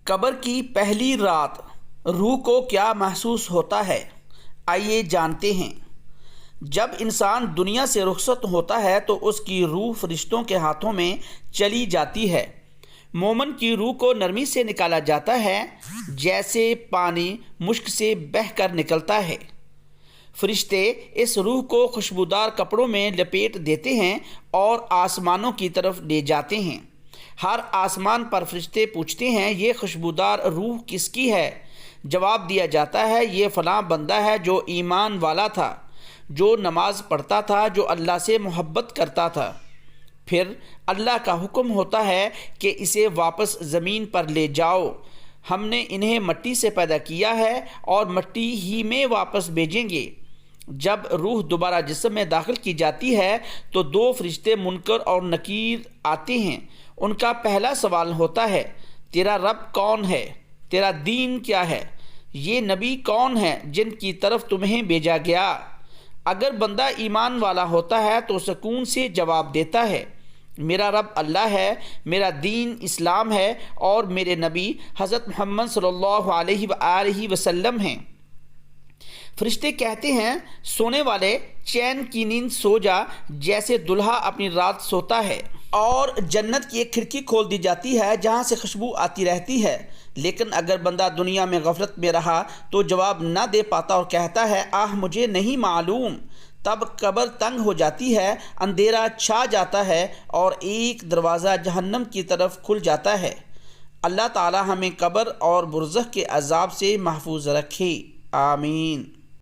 قبر کی پہلی رات روح کو کیا محسوس ہوتا ہے؟ آئیے جانتے ہیں۔ جب انسان دنیا سے رخصت ہوتا ہے تو اس کی روح فرشتوں کے ہاتھوں میں چلی جاتی ہے۔ مومن کی روح کو نرمی سے نکالا جاتا ہے، جیسے پانی مشک سے بہہ کر نکلتا ہے۔ فرشتے اس روح کو خوشبودار کپڑوں میں لپیٹ دیتے ہیں اور آسمانوں کی طرف لے جاتے ہیں۔ ہر آسمان پر فرشتے پوچھتے ہیں، یہ خوشبودار روح کس کی ہے؟ جواب دیا جاتا ہے، یہ فلاں بندہ ہے جو ایمان والا تھا، جو نماز پڑھتا تھا، جو اللہ سے محبت کرتا تھا۔ پھر اللہ کا حکم ہوتا ہے کہ اسے واپس زمین پر لے جاؤ، ہم نے انہیں مٹی سے پیدا کیا ہے اور مٹی ہی میں واپس بھیجیں گے۔ جب روح دوبارہ جسم میں داخل کی جاتی ہے تو دو فرشتے منکر اور نکیر آتے ہیں۔ ان کا پہلا سوال ہوتا ہے، تیرا رب کون ہے؟ تیرا دین کیا ہے؟ یہ نبی کون ہے جن کی طرف تمہیں بھیجا گیا؟ اگر بندہ ایمان والا ہوتا ہے تو سکون سے جواب دیتا ہے، میرا رب اللہ ہے، میرا دین اسلام ہے اور میرے نبی حضرت محمد صلی اللہ علیہ وآلہ وسلم ہیں۔ فرشتے کہتے ہیں، سونے والے چین کی نیند سو جا، جیسے دلہا اپنی رات سوتا ہے۔ اور جنت کی ایک کھڑکی کھول دی جاتی ہے جہاں سے خوشبو آتی رہتی ہے۔ لیکن اگر بندہ دنیا میں غفلت میں رہا تو جواب نہ دے پاتا اور کہتا ہے، مجھے نہیں معلوم۔ تب قبر تنگ ہو جاتی ہے، اندھیرا چھا جاتا ہے اور ایک دروازہ جہنم کی طرف کھل جاتا ہے۔ اللہ تعالی ہمیں قبر اور برزخ کے عذاب سے محفوظ رکھے، آمین۔